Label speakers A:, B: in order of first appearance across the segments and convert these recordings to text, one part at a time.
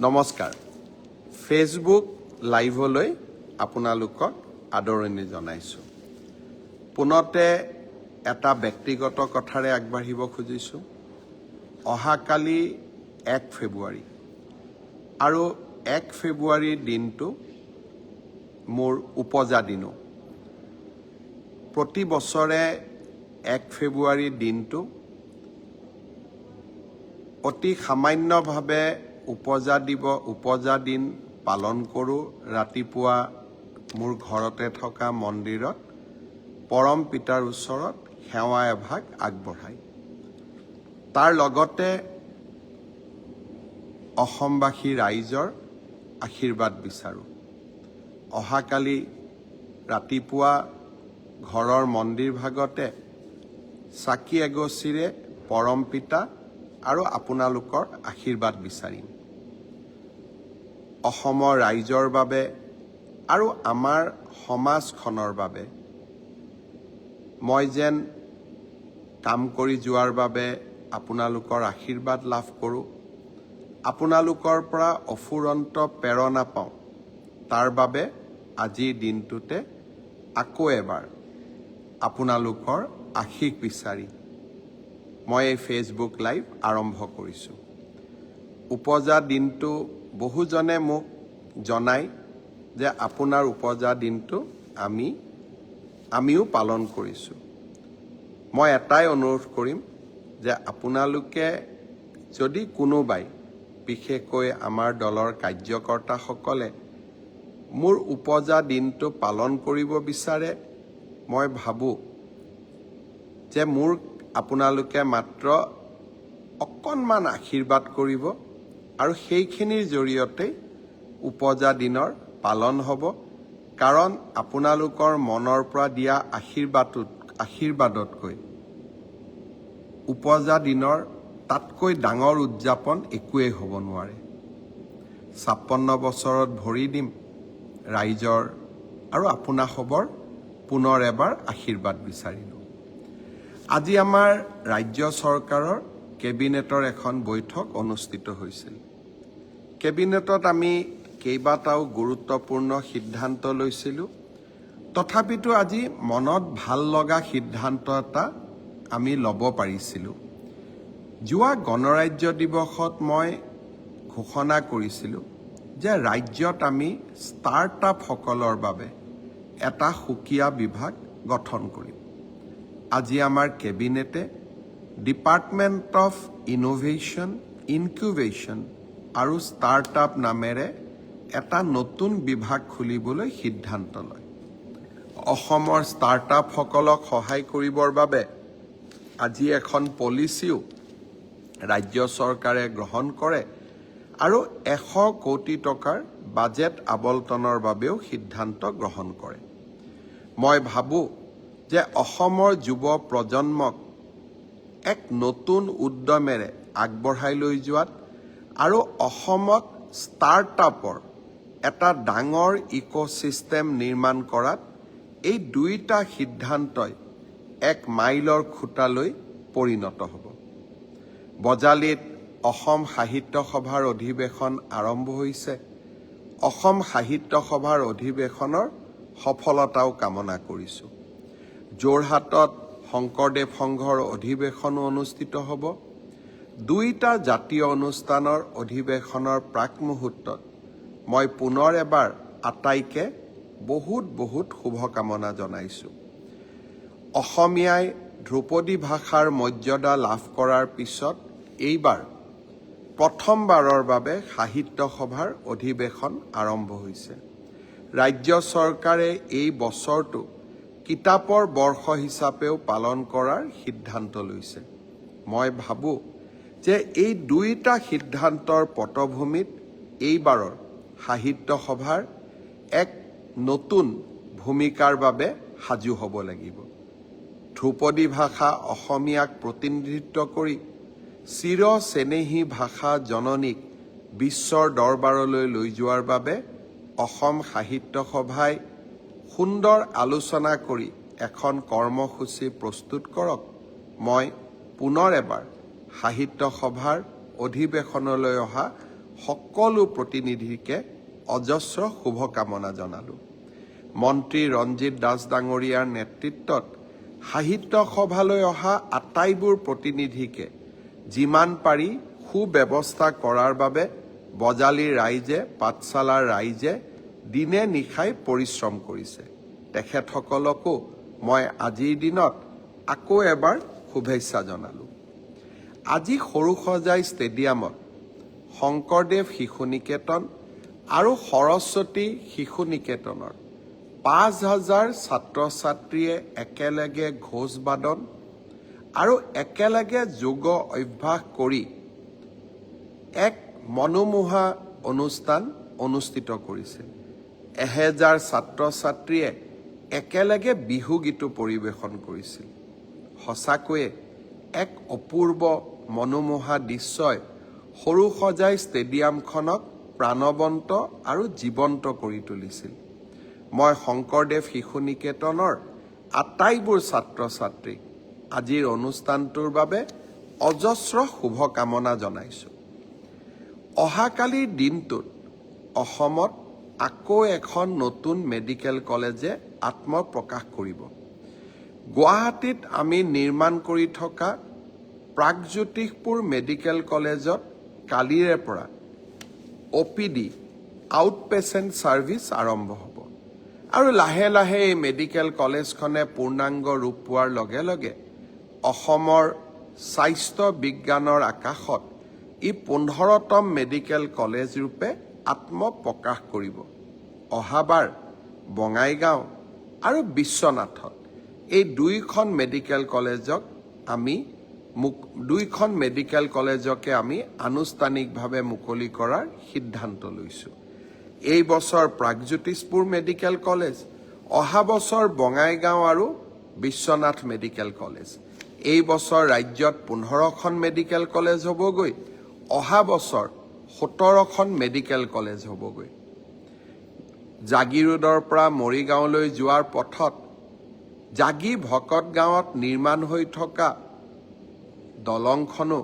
A: নমস্কাৰ ফেচবুক লাইভলৈ আপোনালোকক আদৰণি জনাইছোঁ পুনতে এটা ব্যক্তিগত কথাৰে আগবাঢ়িব খুজিছোঁ অহাকালি 1 ফেব্ৰুৱাৰী আৰু 1 ফেব্ৰুৱাৰীৰ দিনটো মোৰ উপজা দিনো প্ৰতি বছৰে 1 ফেব্ৰুৱাৰীৰ দিনটো অতি সামান্যভাৱে উপজা দিন পালন কৰোঁ ৰাতিপুৱা মোৰ ঘৰতে থকা মন্দিৰত পৰম পিতাৰ ওচৰত সেৱা এভাগ আগবঢ়াই তাৰ লগতে অসমবাসী ৰাইজৰ আশীৰ্বাদ বিচাৰোঁ অহাকালি ৰাতিপুৱা ঘৰৰ মন্দিৰ ভাগতে চাকি এগছিৰে পৰম পিতা আৰু আপোনালোকৰ আশীৰ্বাদ বিচাৰিম অসমৰ ৰাইজৰ বাবে আৰু আমাৰ সমাজখনৰ বাবে মই যেন কাম কৰি যোৱাৰ বাবে আপোনালোকৰ আশীৰ্বাদ লাভ কৰোঁ আপোনালোকৰ পৰা অফুৰন্ত প্ৰেৰণা পাওঁ তাৰ বাবে আজিৰ দিনটোতে আকৌ এবাৰ আপোনালোকৰ আশীষ বিচাৰি মই এই ফেচবুক লাইভ আৰম্ভ কৰিছোঁ উপজা দিনটো বহুজনে মোক জনায় যে আপোনাৰ উপজা দিনটো আমিও পালন কৰিছোঁ মই এটাই অনুৰোধ কৰিম যে আপোনালোকে যদি কোনোবাই বিশেষকৈ আমাৰ দলৰ কাৰ্যকৰ্তাসকলে মোৰ উপজা দিনটো পালন কৰিব বিচাৰে মই ভাবোঁ যে মোৰ আপোনালোকে মাত্ৰ অকণমান আশীৰ্বাদ কৰিব আৰু সেইখিনিৰ জৰিয়তে উপজা দিনৰ পালন হ'ব কাৰণ আপোনালোকৰ মনৰ পৰা দিয়া আশীৰ্বাদতকৈ উপজা দিনৰ তাতকৈ ডাঙৰ উদযাপন একোৱেই হ'ব নোৱাৰে 56 বছৰত ভৰি দিম ৰাইজৰ আৰু আপোনাসৱৰ পুনৰ এবাৰ আশীৰ্বাদ বিচাৰিলোঁ আজি আমাৰ ৰাজ্য চৰকাৰৰ কেবিনেটৰ এখন বৈঠক অনুষ্ঠিত হৈছিল কেবিনেটত আমি কেইবাটাও গুৰুত্বপূৰ্ণ সিদ্ধান্ত লৈছিলোঁ তথাপিতো আজি মনত ভাল লগা সিদ্ধান্ত এটা আমি ল'ব পাৰিছিলোঁ যোৱা গণৰাজ্য দিৱসত মই ঘোষণা কৰিছিলোঁ যে ৰাজ্যত আমি ষ্টাৰ্টআপসকলৰ বাবে এটা সুকীয়া বিভাগ গঠন কৰিম আজি আমাৰ কেবিনেটে ডিপাৰ্টমেণ্ট অফ ইনোভেশ্যন ইনকিউবেশ্যন আৰু ষ্টাৰ্টআপ নামেৰে এটা নতুন বিভাগ খুলিবলৈ সিদ্ধান্ত লয় অসমৰ ষ্টাৰ্টআপসকলক সহায় কৰিবৰ বাবে আজি এখন পলিচিও ৰাজ্য চৰকাৰে গ্ৰহণ কৰে আৰু 100 কোটি টকাৰ বাজেট আবণ্টনৰ বাবেও সিদ্ধান্ত গ্ৰহণ কৰে মই ভাবোঁ যে অসমৰ যুৱ প্ৰজন্মক এক নতুন উদ্যমেৰে আগবঢ়াই লৈ যোৱাত আৰু অসমত ষ্টাৰ্টআপৰ এটা ডাঙৰ ইক'ছিষ্টেম নিৰ্মাণ কৰাত এই দুইটা সিদ্ধান্তই এক মাইলৰ খুঁটালৈ পৰিণত হ'ব বজালিত অসম সাহিত্য সভাৰ অধিৱেশন আৰম্ভ হৈছে অসম সাহিত্য সভাৰ অধিৱেশনৰ সফলতাও কামনা কৰিছোঁ যোৰহাটত শংকৰদেৱ সংঘৰ অধিৱেশনো অনুষ্ঠিত হ'ব দুইটা জাতীয় অনুষ্ঠানৰ অধিৱেশনৰ প্ৰাক মুহূৰ্তত মই পুনৰ এবাৰ আটাইকে বহুত শুভকামনা জনাইছোঁ অসমীয়াই ধ্ৰুপদী ভাষাৰ মৰ্যাদা লাভ কৰাৰ পিছত এইবাৰ প্ৰথমবাৰৰ বাবে সাহিত্য সভাৰ অধিৱেশন আৰম্ভ হৈছে ৰাজ্য চৰকাৰে এই বছৰটো কিতাপৰ বৰ্ষ হিচাপেও পালন কৰাৰ সিদ্ধান্ত লৈছে মই ভাবোঁ যে এই দুইটা সিদ্ধান্তৰ পটভূমিত এইবাৰৰ সাহিত্য সভাৰ এক নতুন ভূমিকাৰ বাবে সাজু হ'ব লাগিব ধ্ৰুপদী ভাষা অসমীয়াক প্ৰতিনিধিত্ব কৰি চিৰ চেনেহী ভাষা জননীক বিশ্বৰ দৰবাৰলৈ লৈ যোৱাৰ বাবে অসম সাহিত্য সভাই সুন্দৰ আলোচনা কৰি এখন কৰ্মসূচী প্ৰস্তুত কৰক মই পুনৰ এবাৰ সাহিত্য সভাৰ অধিৱেশনলৈ অহা সকলো প্ৰতিনিধিকে অজস্ৰ শুভকামনা জনালোঁ। মন্ত্ৰী ৰঞ্জিত দাস ডাঙৰীয়াৰ নেতৃত্বত সাহিত্য সভালৈ অহা আটাইবোৰ প্ৰতিনিধিকে যিমান পাৰি সুব্যৱস্থা কৰাৰ বাবে বজালীৰ ৰাইজে, পাঠশালাৰ ৰাইজে দিনে নিশাই পৰিশ্ৰম কৰিছে। তেখেতসকলকো মই আজিৰ দিনত আকৌ এবাৰ শুভেচ্ছা জনালোঁ। আজি সৰুসজাই ষ্টেডিয়ামত শংকৰদেৱ শিশু নিকেতন আৰু সৰস্বতী শিশু নিকেতনৰ 5,000 ছাত্ৰ ছাত্ৰীয়ে একেলগে ঘোষ বাদন আৰু একেলগে যোগ অভ্যাস কৰি এক মনোমোহা অনুষ্ঠান অনুষ্ঠিত কৰিছিল। 1000 ছাত্ৰ ছাত্ৰীয়ে একেলগে বিহু গীতো পৰিৱেশন কৰিছিল। সঁচাকৈয়ে এক অপূৰ্ব মনোমোহা দৃশ্যই সৰুসজাই ষ্টেডিয়ামখনক প্ৰাণৱন্ত আৰু জীৱন্ত কৰি তুলিছিল। মই শংকৰদেৱ শিশু নিকেতনৰ আটাইবোৰ ছাত্ৰ ছাত্ৰীক আজিৰ অনুষ্ঠানটোৰ বাবে অজস্ৰ শুভকামনা জনাইছোঁ। অহাকালিৰ দিনটোত অসমত আকৌ এখন নতুন মেডিকেল কলেজে আত্মপ্ৰকাশ কৰিব। গুৱাহাটীত আমি নিৰ্মাণ কৰি থকা প্ৰাগজ্যোতিষপুৰ মেডিকেল কলেজত কালিৰে পৰা OPD আউট পেচেণ্ট ছাৰ্ভিচ আৰম্ভ হ'ব আৰু লাহে লাহে এই মেডিকেল কলেজখনে পূৰ্ণাংগ ৰূপ পোৱাৰ লগে লগে অসমৰ স্বাস্থ্য বিজ্ঞানৰ আকাশত ই 15তম মেডিকেল কলেজ ৰূপে আত্মপ্ৰকাশ কৰিব। অহাবাৰ বঙাইগাঁও আৰু বিশ্বনাথত এই দুইখন মেডিকেল কলেজকে আমি আনুষ্ঠানিকভাৱে মুকলি কৰাৰ সিদ্ধান্ত লৈছোঁ। এই বছৰ প্ৰাগজ্যোতিষপুৰ মেডিকেল কলেজ, অহা বছৰ বঙাইগাঁও আৰু বিশ্বনাথ মেডিকেল কলেজ। এই বছৰ ৰাজ্যত 15খন মেডিকেল কলেজ হ'বগৈ, অহা বছৰ 17খন মেডিকেল কলেজ হ'বগৈ। জাগিৰোডৰ পৰা মৰিগাঁওলৈ যোৱাৰ পথত জাগি ভকত গাঁৱত নিৰ্মাণ হৈ থকা দলংখনো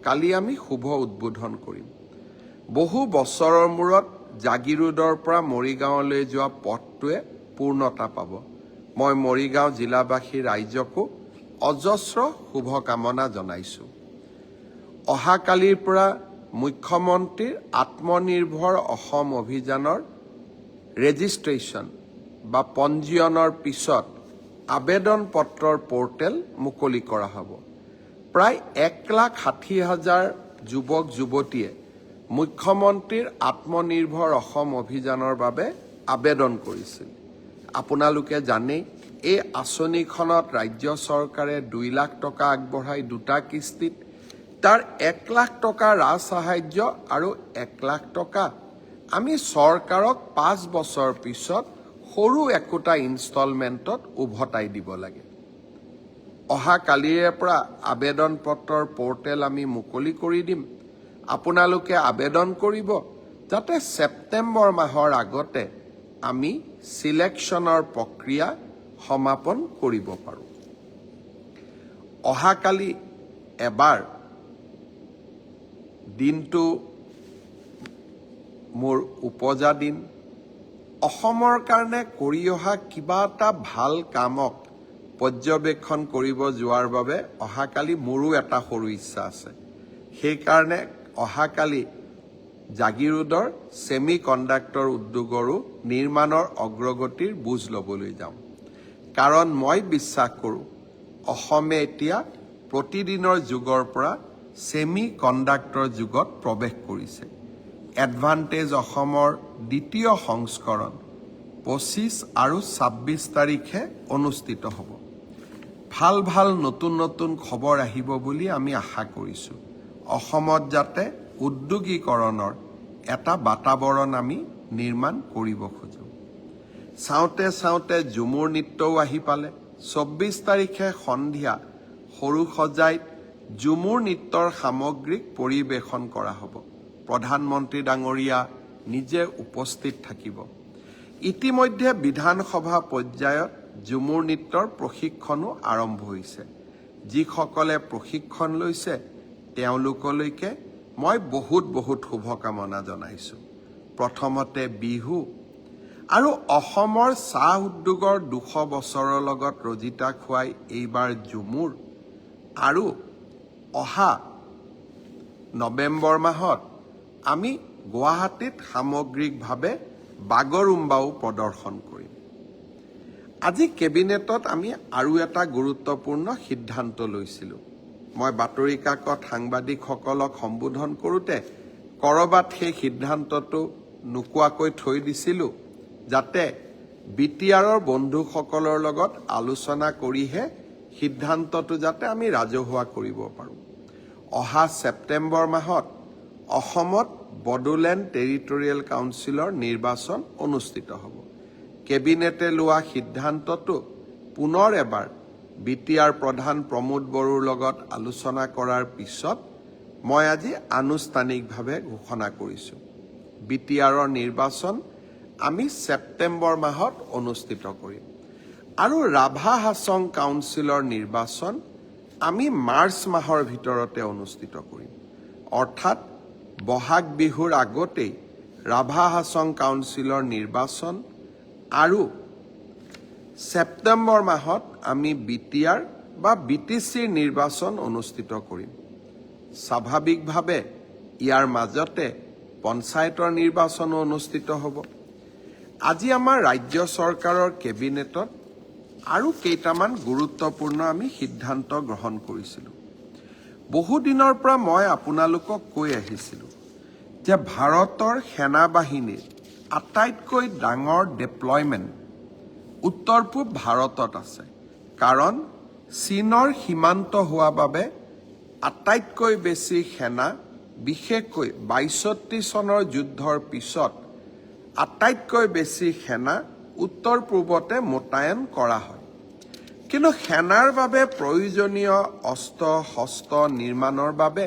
A: কালি আমি শুভ উদ্বোধন কৰিম। বহু বছৰৰ মূৰত জাগিৰোডৰ পৰা মৰিগাঁৱলৈ যোৱা পথটোৱে পূৰ্ণতা পাব। মই মৰিগাঁও জিলাবাসী ৰাইজকো অজস্ৰ শুভকামনা জনাইছোঁ। অহাকালিৰ পৰা মুখ্যমন্ত্ৰীৰ আত্মনিৰ্ভৰ অসম অভিযানৰ ৰেজিষ্ট্ৰেশ্যন বা পঞ্জীয়নৰ পিছত আবেদন পত্ৰৰ পৰ্টেল মুকলি কৰা হ'ব। প্ৰায় 1,60,000 যুৱক যুৱতীয়ে মুখ্যমন্ত্ৰীৰ আত্মনিৰ্ভৰ অসম অভিযানৰ বাবে আবেদন কৰিছিল। আপোনালোকে জানেই এই আঁচনিখনত ৰাজ্য চৰকাৰে 2 লাখ টকা আগবঢ়াই 2টা কিস্তিত, তাৰ 1 লাখ টকা ৰাজ সাহায্য আৰু 1 লাখ টকা আমি চৰকাৰক 5 বছৰ পিছত সৰু একোটা ইনষ্টলমেণ্টত উভতাই দিব লাগে। অহাকালিৰে পৰা আবেদন পত্ৰৰ পৰ্টেল আমি মুকলি কৰি দিম। আপোনালোকে আবেদন কৰিব যাতে ছেপ্টেম্বৰ মাহৰ আগতে আমি সিলেকশ্যনৰ প্ৰক্ৰিয়া সমাপন কৰিব পাৰোঁ। অহাকালি এবাৰ দিনটো মোৰ উপজা দিন। অসমৰ কাৰণে কৰি অহা কিবা এটা ভাল কামক পৰ্যবেক্ষণ কৰিব যোৱাৰ বাবে অহাকালি মোৰো এটা সৰু ইচ্ছা আছে। সেইকাৰণে অহাকালি জাগিৰোডৰ ছেমি কণ্ডাক্টৰ উদ্যোগৰো নিৰ্মাণৰ অগ্ৰগতিৰ বুজ ল'বলৈ যাম। কাৰণ মই বিশ্বাস কৰোঁ অসমে এতিয়া প্ৰতিদিনৰ যুগৰ পৰা ছেমি কণ্ডাক্টৰ যুগত প্ৰৱেশ কৰিছে। এডভান্টেজ অসমৰ দ্বিতীয় সংস্কৰণ 25 আৰু 26 তাৰিখে অনুষ্ঠিত হ'ব। ভাল ভাল নতুন নতুন খবৰ আহিব বুলি আমি আশা কৰিছোঁ। অসমত যাতে উদ্যোগীকৰণৰ এটা বাতাবৰণ আমি নিৰ্মাণ কৰিব খোজোঁ। চাওঁতে চাওঁতে ঝুমুৰ নৃত্যও আহি পালে। 24 তাৰিখে সন্ধিয়া সৰুসজাইত ঝুমুৰ নৃত্যৰ সামগ্ৰিক পৰিৱেশন কৰা হ'ব। প্ৰধানমন্ত্ৰী ডাঙৰীয়া নিজে উপস্থিত থাকিব। ইতিমধ্যে বিধানসভা পৰ্যায়ত ঝুমুৰ নৃত্যৰ প্ৰশিক্ষণো আৰম্ভ হৈছে। যিসকলে প্ৰশিক্ষণ লৈছে তেওঁলোকলৈকে মই বহুত শুভকামনা জনাইছোঁ। প্ৰথমতে বিহু আৰু অসমৰ চাহ উদ্যোগৰ 200 বছৰৰ লগত ৰজিতা খুৱাই এইবাৰ ঝুমুৰ আৰু অহা নৱেম্বৰ মাহত আমি গুৱাহাটীত সামগ্ৰিকভাৱে বাগৰুম্বাও প্ৰদৰ্শন কৰিম। আজি কেবিনেটত আমি আৰু এটা গুৰুত্বপূৰ্ণ সিদ্ধান্ত লৈছিলোঁ। মই বাতৰি কাকত সাংবাদিকসকলক সম্বোধন কৰোঁতে ক'ৰবাত সেই সিদ্ধান্তটো নোকোৱাকৈ থৈ দিছিলোঁ, যাতে BTRৰ বন্ধুসকলৰ লগত আলোচনা কৰিহে সিদ্ধান্তটো যাতে আমি ৰাজহুৱা কৰিব পাৰোঁ। অহা ছেপ্টেম্বৰ মাহত অসমত বড়োলেণ্ড টেৰিটৰিয়েল কাউন্সিলৰ নিৰ্বাচন অনুষ্ঠিত হ'ব। কেবিনেটে লোৱা সিদ্ধান্তটো পুনৰ এবাৰ BTR প্ৰধান প্ৰমোদ বড়োৰ লগত আলোচনা কৰাৰ পিছত মই আজি আনুষ্ঠানিকভাৱে ঘোষণা কৰিছোঁ। BTRৰ নিৰ্বাচন আমি ছেপ্টেম্বৰ মাহত অনুষ্ঠিত কৰিম আৰু ৰাভা হাছং কাউন্সিলৰ নিৰ্বাচন আমি মাৰ্চ মাহৰ ভিতৰতে অনুষ্ঠিত কৰিম। অৰ্থাৎ বহাগ বিহুৰ আগতেই ৰাভা হাছং কাউন্সিলৰ নিৰ্বাচন আৰু ছেপ্টেম্বৰ মাহত আমি BTR বা BTCৰ নিৰ্বাচন অনুষ্ঠিত কৰিম। স্বাভাৱিকভাৱে ইয়াৰ মাজতে পঞ্চায়তৰ নিৰ্বাচনো অনুষ্ঠিত হ'ব। আজি আমাৰ ৰাজ্য চৰকাৰৰ কেবিনেটত আৰু কেইটামান গুৰুত্বপূৰ্ণ আমি সিদ্ধান্ত গ্ৰহণ কৰিছিলোঁ। বহুদিনৰ পৰা মই আপোনালোকক কৈ আহিছিলোঁ যে ভাৰতৰ সেনাবাহিনীৰ আটাইতকৈ ডাঙৰ ডিপ্লয়মেণ্ট উত্তৰ পূব ভাৰতত আছে, কাৰণ চীনৰ সীমান্ত হোৱা বাবে আটাইতকৈ বেছি সেনা, বিশেষকৈ ৬২ চনৰ যুদ্ধৰ পিছত আটাইতকৈ বেছি সেনা উত্তৰ পূবতে মোতায়েন কৰা হয়। কিন্তু সেনাৰ বাবে প্ৰয়োজনীয় অস্ত্ৰ শস্ত্ৰ নিৰ্মাণৰ বাবে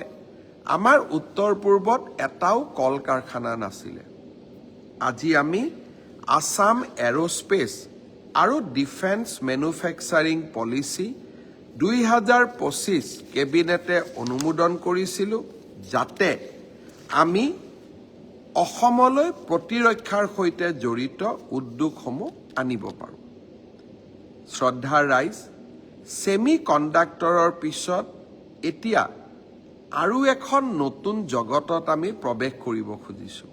A: আমাৰ উত্তৰ পূৰ্বত এটাও কল কাৰখানা নাছিলে। আজি আমি আছাম এৰোস্পেচ আৰু ডিফেন্স মেনুফেকচাৰিং পলিচি ২০২৫ কেবিনেটে অনুমোদন কৰিছিলোঁ, যাতে আমি অসমলৈ প্ৰতিৰক্ষাৰ সৈতে জড়িত উদ্যোগসমূহ আনিব পাৰোঁ। শ্ৰদ্ধাৰ ৰাইজ, ছেমি কণ্ডাক্টৰৰ পিছত এতিয়া আৰু এখন নতুন জগতত আমি প্ৰৱেশ কৰিব খুজিছোঁ,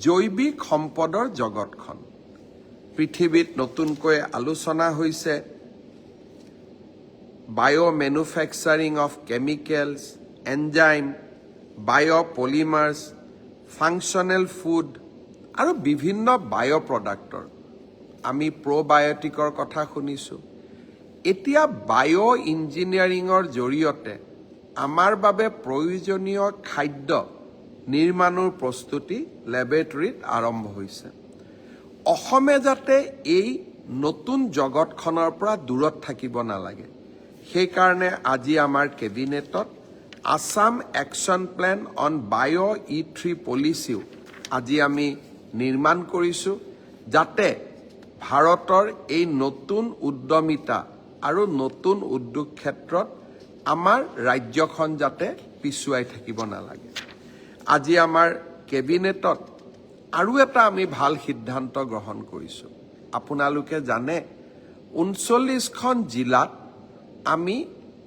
A: জৈৱিক সম্পদৰ জগতখন। পৃথিৱীত নতুনকৈ আলোচনা হৈছে বায়' মেনুফেকচাৰিং অফ কেমিকেলছ, এনজাইম, বায়' পলিমাৰ্ছ, ফাংচনেল ফুড আৰু বিভিন্ন বায়' প্ৰডাক্টৰ। আমি প্ৰ'বায়'টিকৰ কথা শুনিছোঁ। এতিয়া বায়' ইঞ্জিনিয়াৰিঙৰ জৰিয়তে আমাৰ বাবে প্ৰয়োজনীয় খাদ্য নিৰ্মাণৰ প্ৰস্তুতি লেবৰেটৰীত আৰম্ভ হৈছে। অসমে যাতে এই নতুন জগতখনৰ পৰা দূৰত থাকিব নালাগে, সেইকাৰণে আজি আমাৰ কেবিনেটত আছাম একশ্যন প্লেন অন বায়' E3 পলিচিও আজি আমি নিৰ্মাণ কৰিছোঁ, যাতে ভাৰতৰ এই নতুন উদ্যমিতা আৰু নতুন উদ্যোগ ক্ষেত্ৰত আমাৰ ৰাজ্যখন যাতে পিছুৱাই থাকিব নালাগে। আজি আমাৰ কেবিনেটত আৰু এটা আমি ভাল সিদ্ধান্ত গ্ৰহণ কৰিছোঁ। আপোনালোকে জানে ৩৯খন জিলাত আমি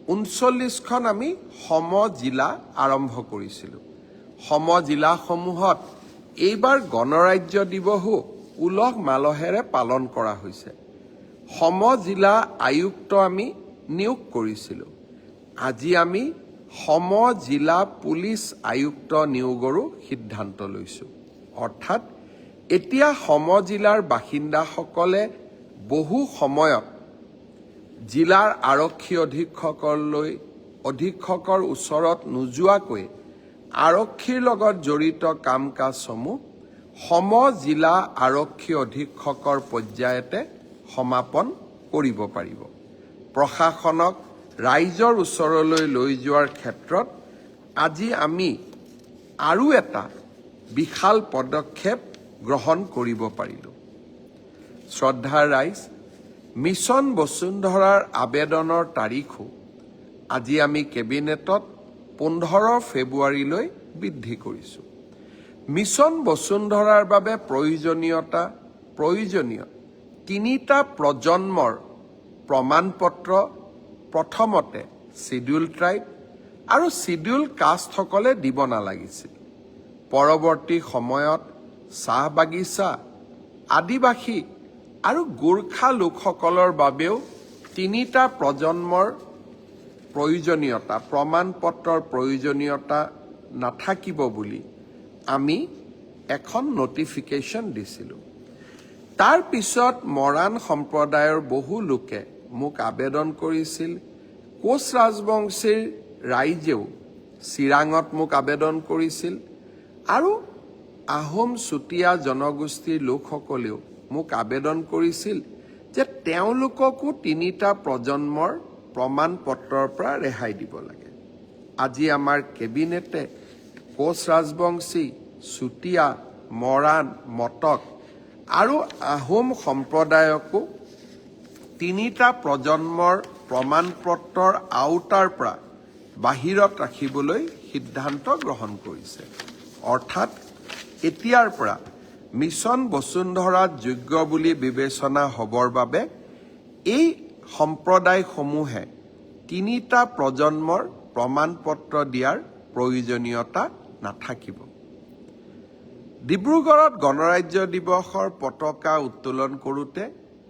A: ৩৯খন আমি সম জিলা আৰম্ভ কৰিছিলোঁ। সম জিলাসমূহত এইবাৰ গণৰাজ্য দিৱসো উলহ মালহেৰে পালন কৰা হৈছে। সম জিলা আয়ুক্ত আমি নিয়োগ কৰিছিলোঁ। আজি আমি সম জিলা পুলিচ আয়ুক্ত নিয়োগৰো সিদ্ধান্ত লৈছোঁ। অৰ্থাৎ এতিয়া সম জিলাৰ বাসিন্দাসকলে বহু সময়ত জিলাৰ আৰক্ষী অধীক্ষকৰ ওচৰত নোযোৱাকৈ আৰক্ষীৰ লগত জড়িত কাম কাজসমূহ সম জিলা আৰক্ষী অধীক্ষকৰ পৰ্যায়তে সমাপন কৰিব পাৰিব। প্ৰশাসনক ৰাইজৰ ওচৰলৈ লৈ যোৱাৰ ক্ষেত্ৰত আজি আমি আৰু এটা বিশাল পদক্ষেপ গ্ৰহণ কৰিব পাৰিলোঁ। শ্ৰদ্ধাৰ ৰাইজ, মিছন বসুন্ধৰাৰ আবেদনৰ তাৰিখো আজি আমি কেবিনেটত 15 ফেব্ৰুৱাৰীলৈ বৃদ্ধি কৰিছোঁ। মিছন বসুন্ধৰাৰ বাবে প্ৰয়োজনীয় 3টা প্ৰজন্মৰ প্ৰমাণপত্ৰ প্ৰথমতে শিডিউল ট্ৰাইব আৰু শিডিউল কাষ্টসকলে দিব নালাগিছিল। পৰৱৰ্তী সময়ত চাহ বাগিচা, আদিবাসী আৰু গোৰ্খা লোকসকলৰ বাবেও 3টা প্ৰজন্মৰ প্ৰমাণপত্ৰৰ প্ৰয়োজনীয়তা নাথাকিব বুলি আমি এখন নটিফিকেশ্যন দিছিলোঁ। তাৰ পিছত মৰাণ সম্প্ৰদায়ৰ বহু লোকে মোক আবেদন কৰিছিল। কোচ ৰাজবংশীৰ ৰাইজেও চিৰাঙত মোক আবেদন কৰিছিল আৰু আহোম চুতীয়া জনগোষ্ঠীৰ লোকসকলেও মোক আবেদন কৰিছিল যে তেওঁলোককো 3টা প্ৰজন্মৰ প্ৰমাণপত্ৰৰ পৰা ৰেহাই দিব লাগে। আজি আমাৰ কেবিনেটে কোচ ৰাজবংশী, চুতীয়া, মৰাণ, মটক আৰু আহোম সম্প্ৰদায়কো 3টা প্ৰজন্মৰ প্ৰমাণপত্ৰৰ আওতাৰ পৰা বাহিৰত ৰাখিবলৈ সিদ্ধান্ত গ্ৰহণ কৰিছে। অৰ্থাৎ এতিয়াৰ পৰা মিছন বসুন্ধৰাত যোগ্য বুলি বিবেচনা হ'বৰ বাবে এই সম্প্ৰদায়সমূহে 3টা প্ৰজন্মৰ প্ৰমাণপত্ৰ দিয়াৰ প্ৰয়োজনীয়তা নাথাকিব। ডিব্ৰুগড়ত গণৰাজ্য দিৱসৰ পতাকা উত্তোলন কৰোঁতে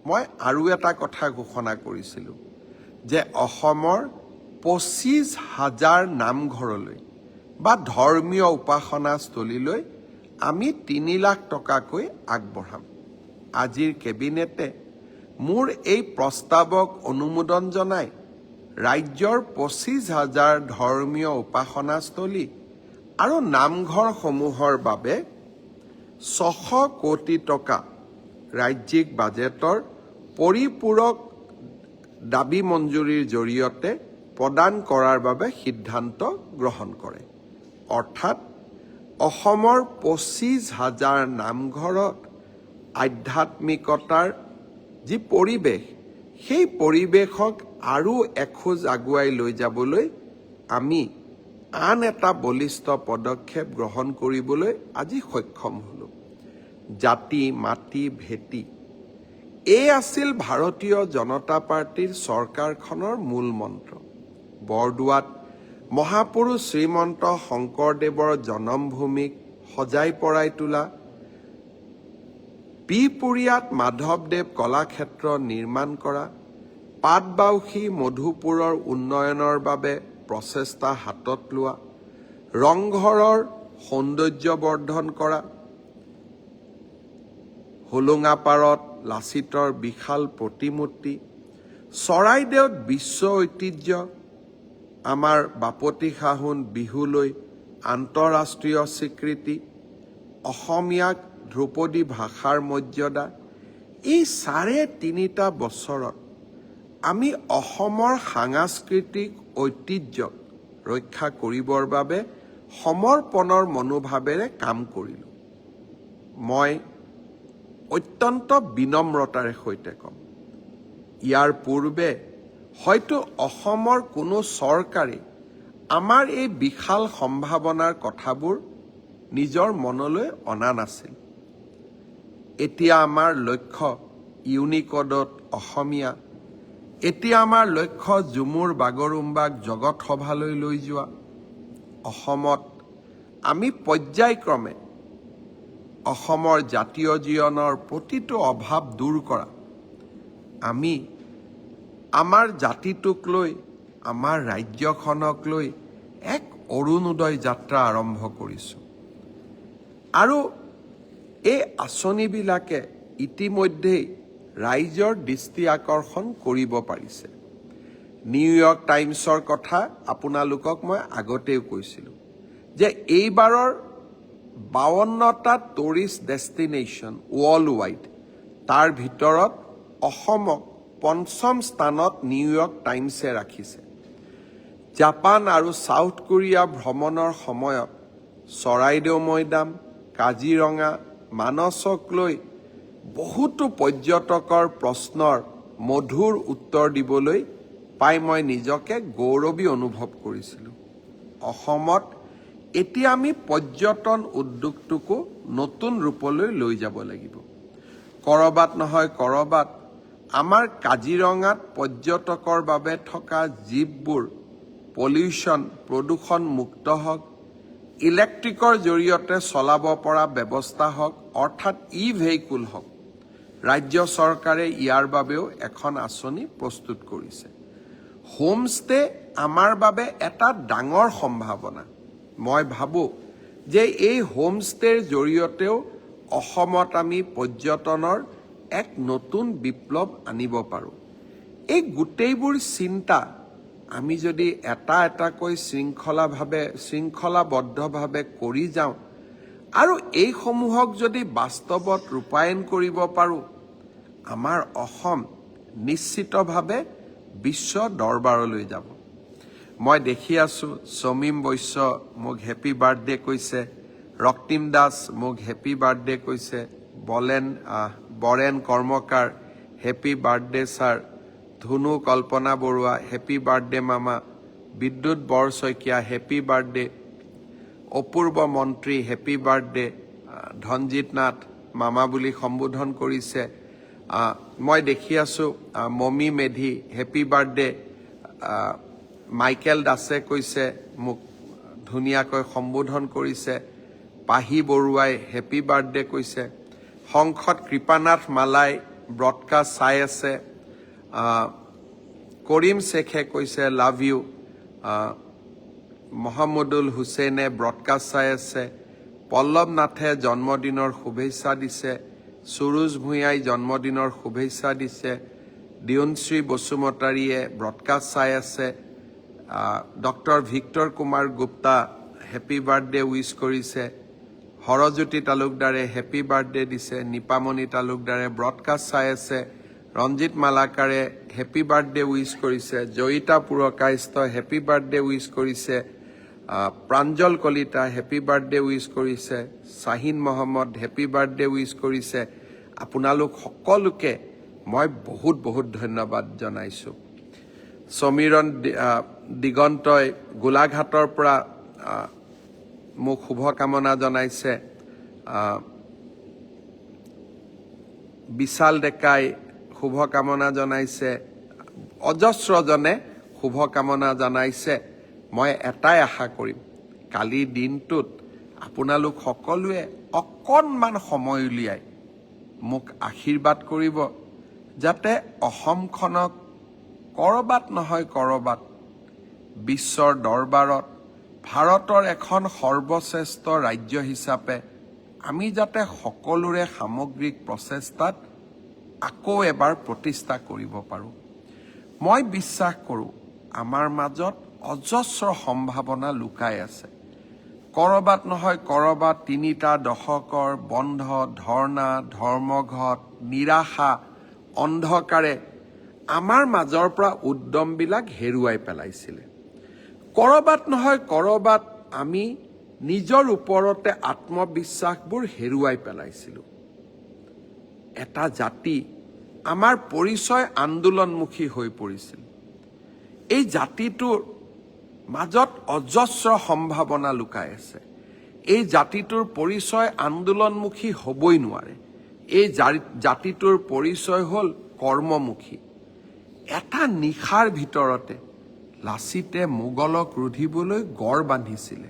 A: মই আৰু এটা কথা ঘোষণা কৰিছিলোঁ যে অসমৰ 25,000 নামঘৰলৈ বা ধৰ্মীয় উপাসনাস্থলীলৈ আমি 3 লাখ টকাকৈ আগবঢ়াম। আজিৰ কেবিনেটে মোৰ এই প্ৰস্তাৱক অনুমোদন জনাই ৰাজ্যৰ 25,000 ধৰ্মীয় উপাসনাস্থলী আৰু নামঘৰসমূহৰ বাবে 600 কোটি টকা ৰাজ্যিক বাজেটৰ পৰিপূৰক দাবী মঞ্জুৰিৰ জৰিয়তে প্ৰদান কৰাৰ বাবে সিদ্ধান্ত গ্ৰহণ কৰে। অৰ্থাৎ অসমৰ 25,000 নামঘৰত আধ্যাত্মিকতাৰ যি পৰিৱেশ, সেই পৰিৱেশক আৰু এখোজ আগুৱাই লৈ যাবলৈ আমি আন এটা বলিষ্ঠ পদক্ষেপ গ্ৰহণ কৰিবলৈ আজি সক্ষম হ'লোঁ। জাতি, মাটি, ভেটি এই আছিল ভাৰতীয় জনতা পাৰ্টীৰ চৰকাৰখনৰ মূল মন্ত্ৰ। বৰদোৱাত মহাপুৰুষ শ্ৰীমন্ত শংকৰদেৱৰ জন্মভূমিক সজাই পৰাই তোলা, বিহপুৰীয়াত মাধৱদেৱ কলাক্ষেত্ৰ নিৰ্মাণ কৰা, পাটবাউসী মধুপুৰৰ উন্নয়নৰ বাবে প্ৰচেষ্টা হাতত লোৱা, ৰংঘৰৰ সৌন্দৰ্যবৰ্ধন কৰা, হোলোঙাপাৰত লাচিতৰ বিশাল প্ৰতিমূৰ্তি, চৰাইদেউত বিশ্ব ঐতিহ্য, আমাৰ বাপতিসাহোন বিহুলৈ আন্তঃৰাষ্ট্ৰীয় স্বীকৃতি, অসমীয়াক ধ্ৰুপদী ভাষাৰ মৰ্যাদা, এই 3.5 বছৰত আমি অসমৰ সাংস্কৃতিক ঐতিহ্যক ৰক্ষা কৰিবৰ বাবে সমৰ্পণৰ মনোভাৱেৰে কাম কৰিলোঁ। মই অত্যন্ত বিনম্ৰতাৰে সৈতে কম, ইয়াৰ পূৰ্বে হয়তো অসমৰ কোনো চৰকাৰে আমাৰ এই বিশাল সম্ভাৱনাৰ কথাবোৰ নিজৰ মনলৈ অনা নাছিল। এতিয়া আমাৰ লক্ষ্য ইউনিকোডত অসমীয়া, এতিয়া আমাৰ লক্ষ্য ঝুমুৰ বাগৰুম্বাক জগত সভালৈ লৈ যোৱা। অসমত আমি পৰ্যায়ক্ৰমে অসমৰ জাতীয় জীৱনৰ প্ৰতিটো অভাৱ দূৰ কৰা, আমি আমাৰ জাতিটোক লৈ, আমাৰ ৰাজ্যখনক লৈ এক অৰুণোদয় যাত্ৰা আৰম্ভ কৰিছোঁ। আৰু এই আঁচনিবিলাকে ইতিমধ্যেই ৰাইজৰ দৃষ্টি আকৰ্ষণ কৰিব পাৰিছে। নিউয়ৰ্ক টাইমছৰ কথা আপোনালোকক মই আগতেও কৈছিলোঁ যে এইবাৰৰ 52টা টুৰিষ্ট ডেষ্টিনেশ্যন ৱৰ্ল্ড ৱাইড, তাৰ ভিতৰত অসমক 5ম স্থানত নিউয়ৰ্ক টাইমছে ৰাখিছে। জাপান আৰু ছাউথ কোৰিয়া ভ্ৰমণৰ সময়ত চৰাইদেউ মৈদাম, কাজিৰঙা, মানসক লৈ বহুতো পৰ্যটকৰ প্ৰশ্নৰ মধুৰ উত্তৰ দিবলৈ পাই মই নিজকে গৌৰৱী অনুভৱ কৰিছিলোঁ। অসমত এতিয়া আমি পৰ্যটন উদ্যোগটোকো নতুন ৰূপলৈ লৈ যাব লাগিব। কৰবাত নহয় কৰবাত আমাৰ কাজিৰঙাত পৰ্যটকৰ বাবে থকা জীপবোৰ প্ৰদূষণ মুক্ত হওক, ইলেক্ট্ৰিকৰ জৰিয়তে চলাব পৰা ব্যৱস্থা হওক, অৰ্থাৎ ভেহিকুল হওক। ৰাজ্য চৰকাৰে ইয়াৰ বাবেও এখন আঁচনি প্ৰস্তুত কৰিছে। হোমষ্টে আমাৰ বাবে এটা ডাঙৰ সম্ভাৱনা। মই ভাবোঁ যে এই হোমষ্টেৰ জৰিয়তেও অসমত আমি পৰ্যটনৰ এক নতুন বিপ্লৱ আনিব পাৰোঁ। এই গোটেইবোৰ চিন্তা আমি যদি এটা এটাকৈ শৃংখলাবদ্ধভাৱে কৰি যাওঁ আৰু এইসমূহক যদি বাস্তৱত ৰূপায়ণ কৰিব পাৰোঁ, আমাৰ অসম নিশ্চিতভাৱে বিশ্ব দৰবাৰলৈ যাব। মই দেখি আছোঁ সমীম বৈশ্য মোক হেপী বাৰ্থডে কৈছে, ৰক্তিম দাস মোক হেপী বাৰ্থডে কৈছে, বৰেণ কৰ্মকাৰ হেপী বাৰ্থডে ছাৰ, ধুনু কল্পনা বৰুৱা হেপী বাৰ্থডে মামা, বিদ্যুৎ বৰশইকীয়া হেপী বাৰ্থডে, অপূৰ্ব মন্ত্ৰী হেপী বাৰ্থডে, ধনজিৎ নাথ মামা বুলি সম্বোধন কৰিছে। মই দেখি আছোঁ Momi Medhi happy birthday, Michael দাসে কৈছে মোক ধুনীয়াকৈ সম্বোধন কৰিছে, পাহি বৰুৱাই হেপী বাৰ্থডে কৈছে, সংসদ কৃপানাথ মালাই ব্ৰডকাষ্ট চাই আছে, কৰিম শেখে কৈছে লাভ ইউ, মহম্মদুল হুছেইনে ব্ৰডকাষ্ট চাই আছে, পল্লৱ নাথে জন্মদিনৰ শুভেচ্ছা দিছে, সুৰুজ ভূঞাই জন্মদিনৰ শুভেচ্ছা দিছে, দিয়নশ্ৰী বসুমতাৰীয়ে ব্ৰডকাষ্ট চাই আছে, doctor Victor Kumar Gupta happy birthday wish কৰিছে, হৰজ্যোতি তালুকদাৰে হেপী বাৰ্থডে দিছে, নিপামণি তালুকদাৰে ব্ৰডকাষ্ট চাই আছে, ৰঞ্জিত মালাকাৰে হেপী বাৰ্থডে উইচ কৰিছে, Joyita Purkayastha happy birthday wish কৰিছে, Pranjal Kalita happy birthday wish কৰিছে, Shahin Mohammad happy birthday wish কৰিছে। আপোনালোক সকলোকে মই বহুত বহুত ধন্যবাদ জনাইছোঁ। সমীৰণ দিগন্তই গোলাঘাটৰ পৰা মোক শুভকামনা জনাইছে, বিশাল ডেকাই শুভকামনা জনাইছে, অজস্ৰজনে শুভকামনা জনাইছে। মই এটাই আশা কৰিম, কালিৰ দিনটোত আপোনালোক সকলোৱে অকণমান সময় উলিয়াই মোক আশীৰ্বাদ কৰিব, যাতে অসমখনক কৰবাত নহয় কৰবাত বিশ্বৰ দৰবাৰত ভাৰতৰ এখন সৰ্বশ্ৰেষ্ঠ ৰাজ্য হিচাপে আমি যাতে সকলোৰে সামগ্ৰিক প্ৰচেষ্টাত আকৌ এবাৰ প্ৰতিষ্ঠা কৰিব পাৰোঁ। মই বিশ্বাস কৰোঁ আমাৰ মাজত অজস্ৰ সম্ভাৱনা লুকাই আছে। কৰবাত নহয় কৰবাত 3টা দশকৰ বন্ধ, ধৰ্ণা, ধৰ্মঘট, নিৰাশা, অন্ধকাৰে আমাৰ মাজৰ পৰা উদ্যমবিলাক হেৰুৱাই পেলাইছিলে। কৰবাত নহয় কৰবাত আমি নিজৰ ওপৰতে আত্মবিশ্বাসবোৰ হেৰুৱাই পেলাইছিলোঁ। এটা জাতি আমাৰ পৰিচয় আন্দোলনমুখী হৈ পৰিছিল। এই জাতিটোৰ মাজত অজস্ৰ সম্ভাৱনা লুকাই আছে। এই জাতিটোৰ পৰিচয় আন্দোলনমুখী হ'বই নোৱাৰে। এই জাতিটোৰ পৰিচয় হ'ল কৰ্মমুখী। এটা নিশাৰ ভিতৰতে লাচিতে মোগলক ৰুধিবলৈ গড় বান্ধিছিলে,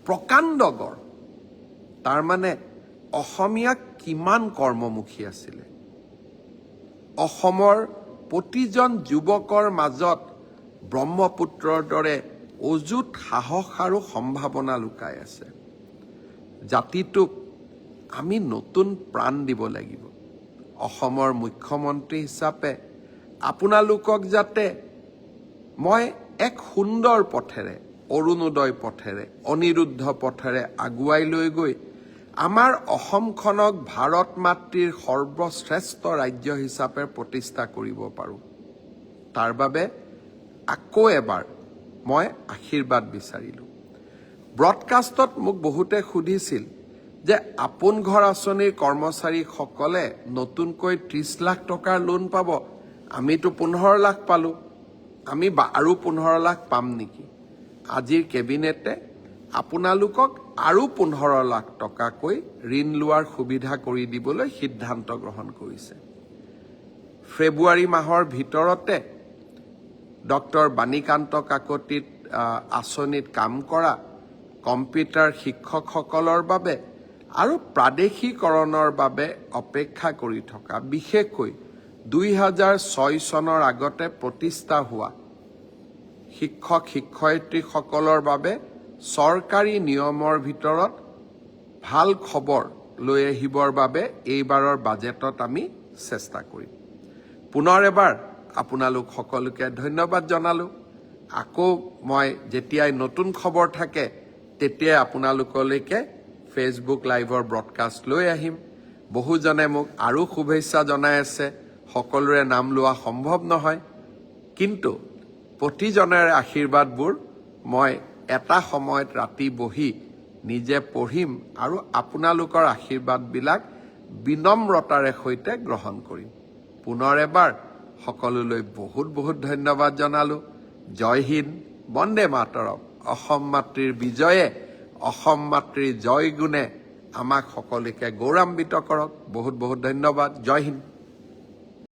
A: প্ৰকাণ্ড গড়। তাৰমানে অসমীয়া কিমান কৰ্মমুখী আছিলে। অসমৰ প্ৰতিজন যুৱকৰ মাজত ব্ৰহ্মপুত্ৰৰ দৰে অযুত সাহস আৰু সম্ভাৱনা লুকাই আছে। জাতিটোক আমি নতুন প্ৰাণ দিব লাগিব। অসমৰ মুখ্যমন্ত্ৰী হিচাপে আপোনালোকক যাতে মই এক সুন্দৰ পথেৰে, অৰুণোদয় পথেৰে, অনিৰুদ্ধ পথেৰে আগুৱাই লৈ গৈ আমাৰ অসমখনক ভাৰত মাতৃৰ সৰ্বশ্ৰেষ্ঠ ৰাজ্য হিচাপে প্ৰতিষ্ঠা কৰিব পাৰোঁ। তাৰ বাবে আকৌ এবাৰ মই আশীৰ্বাদ বিচাৰিলোঁ। ব্ৰডকাষ্টত মোক বহুতে সুধিছিল যে আপোন ঘৰ আঁচনিৰ কৰ্মচাৰীসকলে নতুনকৈ 30 লাখ টকাৰ লোন পাব, আমিতো 15 লাখ পালোঁ, আমি আৰু 15 লাখ পাম নেকি? আজিৰ কেবিনেটে আপোনালোকক আৰু 15 লাখ টকাকৈ ঋণ লোৱাৰ সুবিধা কৰি দিবলৈ সিদ্ধান্ত গ্ৰহণ কৰিছে। ফেব্ৰুৱাৰী মাহৰ ভিতৰতে ডক্টৰ বাণীকান্ত কাকতিত আঁচনিত কাম কৰা কম্পিউটাৰ শিক্ষকসকলৰ বাবে আৰু প্ৰাদেশিকৰণৰ বাবে অপেক্ষা কৰি থকা, বিশেষকৈ 2006 চনৰ আগতে প্ৰতিষ্ঠা হোৱা শিক্ষক শিক্ষয়িত্ৰীসকলৰ বাবে চৰকাৰী নিয়মৰ ভিতৰত ভাল খবৰ লৈ আহিবৰ বাবে এইবাৰৰ বাজেটত আমি চেষ্টা কৰিম। পুনৰ এবাৰ আপোনালোক সকলোকে ধন্যবাদ জনালোঁ। আকৌ মই যেতিয়াই নতুন খবৰ থাকে তেতিয়াই আপোনালোকলৈকে ফেচবুক লাইভৰ ব্ৰডকাষ্ট লৈ আহিম। বহুজনে মোক আৰু শুভেচ্ছা জনাই আছে, সকলোৰে নাম লোৱা সম্ভৱ নহয়, কিন্তু প্ৰতিজনেৰে আশীৰ্বাদবোৰ মই এটা সময়ত ৰাতি বহি নিজে পঢ়িম আৰু আপোনালোকৰ আশীৰ্বাদবিলাক বিনম্ৰতাৰে সৈতে গ্ৰহণ কৰিম। পুনৰ এবাৰ সকলোলৈ বহুত বহুত ধন্যবাদ জনালোঁ। জয় হিন্দ, বন্দে মাতৰম। অসম মাতৃৰ বিজয়ে, অসম মাতৃৰ জয় গুণে আমাক সকলোকে গৌৰৱান্বিত কৰক। বহুত বহুত ধন্যবাদ। জয় হিন্দ।